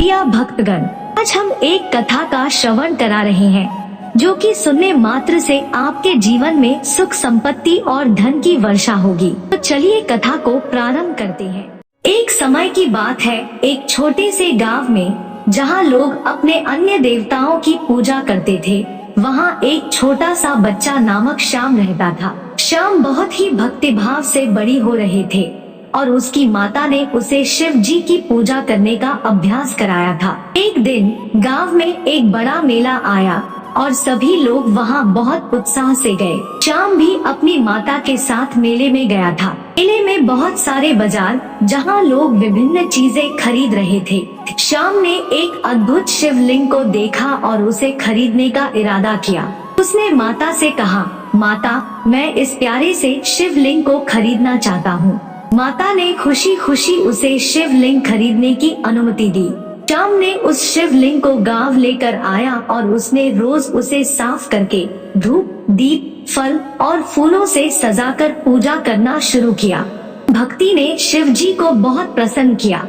प्रिय भक्तगण, आज हम एक कथा का श्रवण करा रहे हैं जो कि सुनने मात्र से आपके जीवन में सुख संपत्ति और धन की वर्षा होगी। तो चलिए कथा को प्रारंभ करते हैं। एक समय की बात है, एक छोटे से गांव में जहां लोग अपने अन्य देवताओं की पूजा करते थे, वहां एक छोटा सा बच्चा नामक श्याम रहता था। श्याम बहुत ही भक्तिभाव से बड़ी हो रहे थे और उसकी माता ने उसे शिव जी की पूजा करने का अभ्यास कराया था। एक दिन गांव में एक बड़ा मेला आया और सभी लोग वहां बहुत उत्साह से गए। श्याम भी अपनी माता के साथ मेले में गया था। मेले में बहुत सारे बाजार जहां लोग विभिन्न चीजें खरीद रहे थे। श्याम ने एक अद्भुत शिवलिंग को देखा और उसे खरीदने का इरादा किया। उसने माता से कहा, माता, मैं इस प्यारे से शिवलिंग को खरीदना चाहता हूँ। माता ने खुशी खुशी उसे शिवलिंग खरीदने की अनुमति दी। श्याम ने उस शिवलिंग को गांव लेकर आया और उसने रोज उसे साफ करके धूप, दीप, फल और फूलों से सजाकर पूजा करना शुरू किया। भक्ति ने शिव जी को बहुत प्रसन्न किया।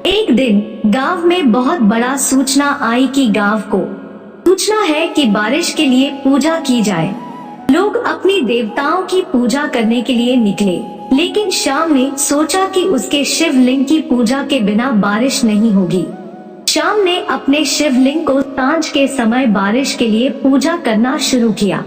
एक दिन गांव में बहुत बड़ा सूचना आई कि गांव को सूचना है कि बारिश के लिए पूजा की जाए। लोग अपनी देवताओं की पूजा करने के लिए निकले, लेकिन श्याम ने सोचा कि उसके शिवलिंग की पूजा के बिना बारिश नहीं होगी। श्याम ने अपने शिवलिंग को सांझ के समय बारिश के लिए पूजा करना शुरू किया।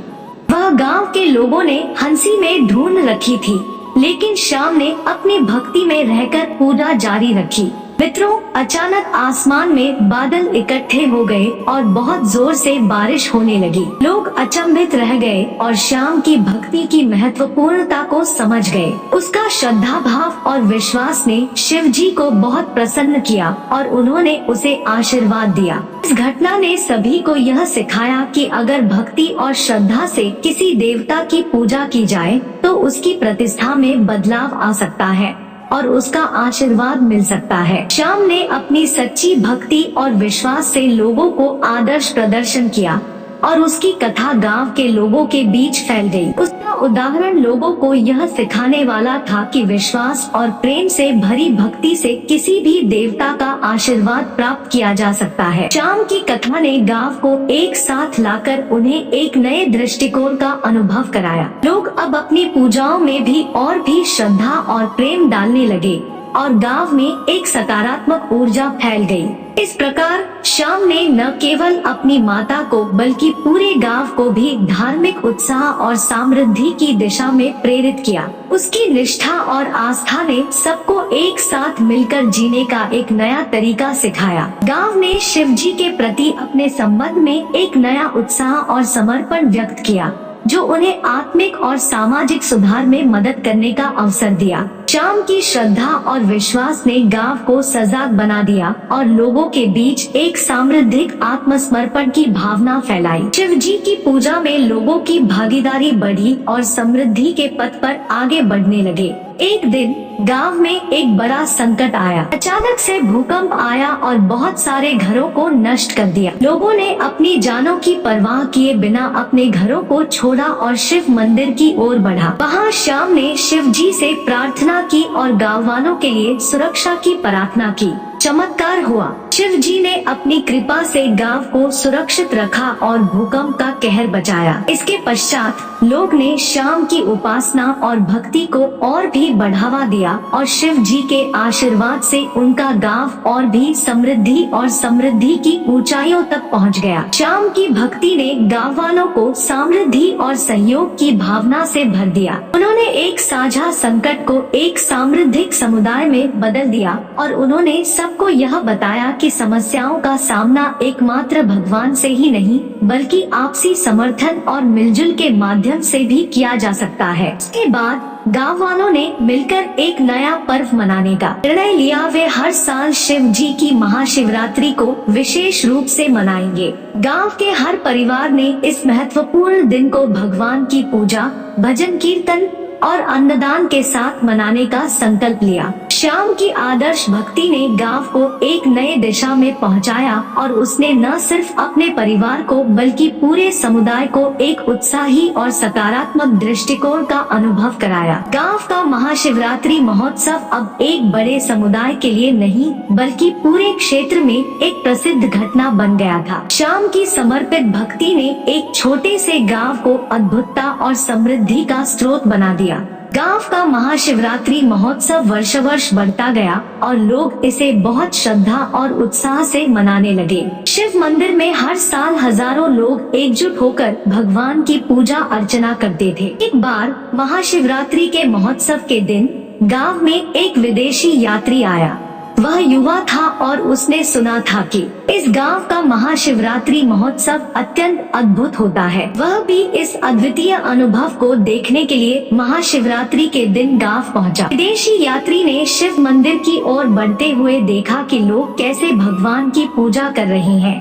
वह गांव के लोगों ने हंसी में ढूंढ रखी थी, लेकिन श्याम ने अपनी भक्ति में रहकर पूजा जारी रखी। मित्रों, अचानक आसमान में बादल इकट्ठे हो गए और बहुत जोर से बारिश होने लगी। लोग अचंभित रह गए और श्याम की भक्ति की महत्वपूर्णता को समझ गए। उसका श्रद्धा भाव और विश्वास ने शिव जी को बहुत प्रसन्न किया और उन्होंने उसे आशीर्वाद दिया। इस घटना ने सभी को यह सिखाया कि अगर भक्ति और श्रद्धा से किसी देवता की पूजा की जाए तो उसकी प्रतिष्ठा में बदलाव आ सकता है और उसका आशीर्वाद मिल सकता है। श्याम ने अपनी सच्ची भक्ति और विश्वास से लोगों को आदर्श प्रदर्शन किया और उसकी कथा गांव के लोगों के बीच फैल गई। उसका उदाहरण लोगों को यह सिखाने वाला था कि विश्वास और प्रेम से भरी भक्ति से किसी भी देवता का आशीर्वाद प्राप्त किया जा सकता है। श्याम की कथा ने गांव को एक साथ लाकर उन्हें एक नए दृष्टिकोण का अनुभव कराया। लोग अब अपनी पूजाओं में भी और भी श्रद्धा और प्रेम डालने लगे और गांव में एक सकारात्मक ऊर्जा फैल गई। इस प्रकार श्याम ने न केवल अपनी माता को बल्कि पूरे गांव को भी धार्मिक उत्साह और समृद्धि की दिशा में प्रेरित किया। उसकी निष्ठा और आस्था ने सबको एक साथ मिलकर जीने का एक नया तरीका सिखाया। गांव ने शिव जी के प्रति अपने संबंध में एक नया उत्साह और समर्पण व्यक्त किया, जो उन्हें आत्मिक और सामाजिक सुधार में मदद करने का अवसर दिया। श्याम की श्रद्धा और विश्वास ने गांव को सजग बना दिया और लोगों के बीच एक सामृद्धिक आत्मसमर्पण की भावना फैलाई। शिव जी की पूजा में लोगों की भागीदारी बढ़ी और समृद्धि के पथ पर आगे बढ़ने लगे। एक दिन गांव में एक बड़ा संकट आया। अचानक से भूकंप आया और बहुत सारे घरों को नष्ट कर दिया। लोगों ने अपनी जानों की परवाह किए बिना अपने घरों को छोड़ा और शिव मंदिर की ओर बढ़ा। वहां श्याम ने शिव जी से प्रार्थना की और गांव वालों के लिए सुरक्षा की प्रार्थना की। चमत्कार हुआ। शिव जी ने अपनी कृपा से गांव को सुरक्षित रखा और भूकंप का कहर बचाया। इसके पश्चात लोग ने श्याम की उपासना और भक्ति को और भी बढ़ावा दिया और शिव जी के आशीर्वाद से उनका गांव और भी समृद्धि की ऊंचाइयों तक पहुंच गया। श्याम की भक्ति ने गांव वालों को समृद्धि और सहयोग की भावना से भर दिया। उन्होंने एक साझा संकट को एक समृद्धिक समुदाय में बदल दिया और उन्होंने सबको यह बताया कि समस्याओं का सामना एकमात्र भगवान से ही नहीं बल्कि आपसी समर्थन और मिलजुल के माध्यम से भी किया जा सकता है। इसके बाद गांव वालों ने मिलकर एक नया पर्व मनाने का निर्णय लिया। वे हर साल शिव जी की महाशिवरात्रि को विशेष रूप से मनाएंगे। गांव के हर परिवार ने इस महत्वपूर्ण दिन को भगवान की पूजा, भजन कीर्तन और अन्नदान के साथ मनाने का संकल्प लिया। श्याम की आदर्श भक्ति ने गांव को एक नए दिशा में पहुंचाया और उसने न सिर्फ अपने परिवार को बल्कि पूरे समुदाय को एक उत्साही और सकारात्मक दृष्टिकोण का अनुभव कराया। गांव का महाशिवरात्रि महोत्सव अब एक बड़े समुदाय के लिए नहीं बल्कि पूरे क्षेत्र में एक प्रसिद्ध घटना बन गया था। श्याम की समर्पित भक्ति ने एक छोटे से गांव को अद्भुतता और समृद्धि का स्रोत बना दिया। गांव का महाशिवरात्रि महोत्सव वर्ष बढ़ता गया और लोग इसे बहुत श्रद्धा और उत्साह से मनाने लगे। शिव मंदिर में हर साल हजारों लोग एकजुट होकर भगवान की पूजा अर्चना करते थे। एक बार महाशिवरात्रि के महोत्सव के दिन गांव में एक विदेशी यात्री आया। वह युवा था और उसने सुना था कि इस गांव का महाशिवरात्रि महोत्सव अत्यंत अद्भुत होता है। वह भी इस अद्वितीय अनुभव को देखने के लिए महाशिवरात्रि के दिन गांव पहुंचा। विदेशी यात्री ने शिव मंदिर की ओर बढ़ते हुए देखा कि लोग कैसे भगवान की पूजा कर रहे हैं,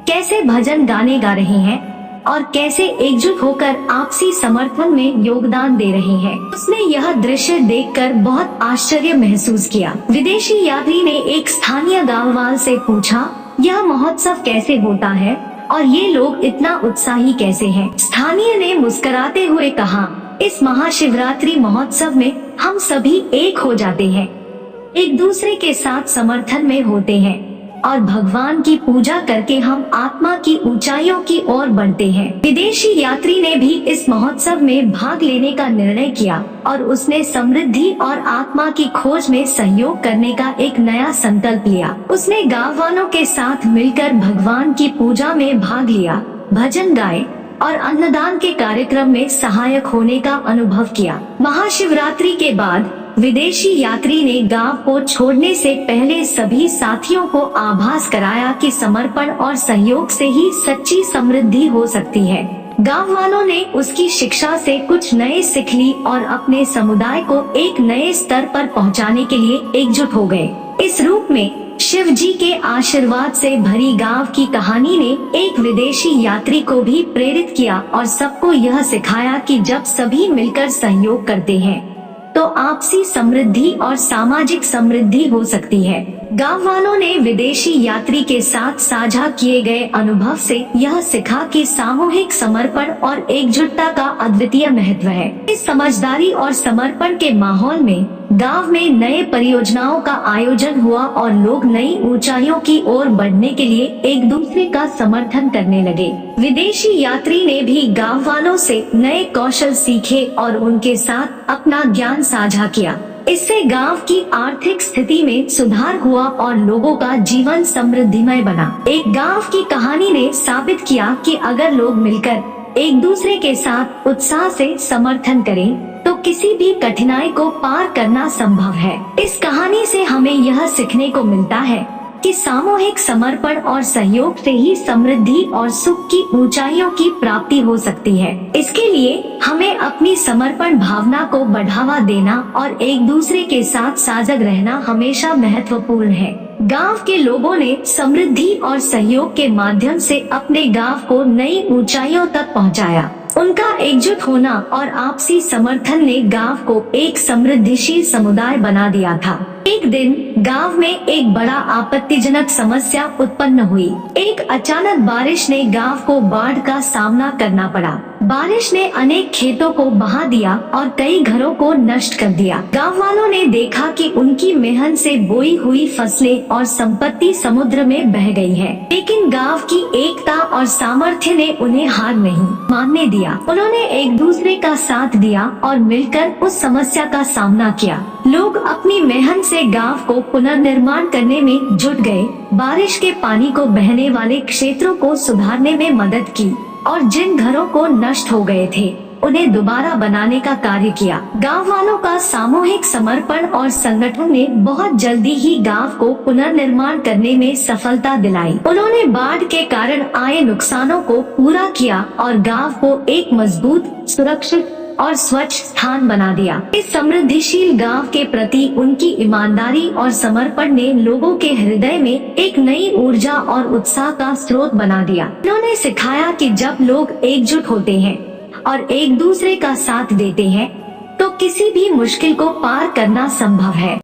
कैसे भजन गाने गा रहे हैं और कैसे एकजुट होकर आपसी समर्थन में योगदान दे रहे हैं। उसने यह दृश्य देखकर बहुत आश्चर्य महसूस किया। विदेशी यात्री ने एक स्थानीय गांववाल से पूछा, यह महोत्सव कैसे होता है और ये लोग इतना उत्साही कैसे हैं? स्थानीय ने मुस्कुराते हुए कहा, इस महाशिवरात्रि महोत्सव में हम सभी एक हो जाते हैं, एक दूसरे के साथ समर्थन में होते हैं और भगवान की पूजा करके हम आत्मा की ऊंचाइयों की ओर बढ़ते हैं। विदेशी यात्री ने भी इस महोत्सव में भाग लेने का निर्णय किया और उसने समृद्धि और आत्मा की खोज में सहयोग करने का एक नया संकल्प लिया। उसने गाँव वालों के साथ मिलकर भगवान की पूजा में भाग लिया, भजन गाए और अन्नदान के कार्यक्रम में सहायक होने का अनुभव किया। महाशिवरात्रि के बाद विदेशी यात्री ने गांव को छोड़ने से पहले सभी साथियों को आभास कराया कि समर्पण और सहयोग से ही सच्ची समृद्धि हो सकती है। गांव वालों ने उसकी शिक्षा से कुछ नए सीख ली और अपने समुदाय को एक नए स्तर पर पहुंचाने के लिए एकजुट हो गए। इस रूप में शिव जी के आशीर्वाद से भरी गांव की कहानी ने एक विदेशी यात्री को भी प्रेरित किया और सबको यह सिखाया कि जब सभी मिलकर सहयोग करते हैं तो आपसी समृद्धि और सामाजिक समृद्धि हो सकती है। गांव वालों ने विदेशी यात्री के साथ साझा किए गए अनुभव से यह सीखा कि सामूहिक समर्पण और एकजुटता का अद्वितीय महत्व है। इस समझदारी और समर्पण के माहौल में गांव में नए परियोजनाओं का आयोजन हुआ और लोग नई ऊंचाइयों की ओर बढ़ने के लिए एक दूसरे का समर्थन करने लगे। विदेशी यात्री ने भी गांव वालों से नए कौशल सीखे और उनके साथ अपना ज्ञान साझा किया। इससे गांव की आर्थिक स्थिति में सुधार हुआ और लोगों का जीवन समृद्धिमय बना। एक गांव की कहानी ने साबित किया कि अगर लोग मिलकर एक दूसरे के साथ उत्साह से समर्थन करें तो किसी भी कठिनाई को पार करना संभव है। इस कहानी से हमें यह सीखने को मिलता है कि सामूहिक समर्पण और सहयोग से ही समृद्धि और सुख की ऊंचाइयों की प्राप्ति हो सकती है। इसके लिए हमें अपनी समर्पण भावना को बढ़ावा देना और एक दूसरे के साथ साझा रहना हमेशा महत्वपूर्ण है। गांव के लोगों ने समृद्धि और सहयोग के माध्यम से अपने गांव को नई ऊंचाइयों तक पहुंचाया। उनका एकजुट होना और आपसी समर्थन ने गांव को एक समृद्धिशील समुदाय बना दिया था। एक दिन गांव में एक बड़ा आपत्तिजनक समस्या उत्पन्न हुई। एक अचानक बारिश ने गांव को बाढ़ का सामना करना पड़ा। बारिश ने अनेक खेतों को बहा दिया और कई घरों को नष्ट कर दिया। गांव वालों ने देखा कि उनकी मेहनत से बोई हुई फसलें और संपत्ति समुद्र में बह गई है। लेकिन गांव की एकता और सामर्थ्य ने उन्हें हार नहीं मानने दिया। उन्होंने एक दूसरे का साथ दिया और मिलकर उस समस्या का सामना किया। लोग अपनी मेहनत से गांव को पुनर्निर्माण करने में जुट गए, बारिश के पानी को बहने वाले क्षेत्रों को सुधारने में मदद की और जिन घरों को नष्ट हो गए थे उन्हें दोबारा बनाने का कार्य किया। गांव वालों का सामूहिक समर्पण और संगठन ने बहुत जल्दी ही गांव को पुनर्निर्माण करने में सफलता दिलाई। उन्होंने बाढ़ के कारण आए नुकसानों को पूरा किया और गांव को एक मजबूत, सुरक्षित और स्वच्छ स्थान बना दिया। इस समृद्धिशील गांव के प्रति उनकी ईमानदारी और समर्पण ने लोगों के हृदय में एक नई ऊर्जा और उत्साह का स्रोत बना दिया। उन्होंने सिखाया कि जब लोग एकजुट होते हैं और एक दूसरे का साथ देते हैं तो किसी भी मुश्किल को पार करना संभव है।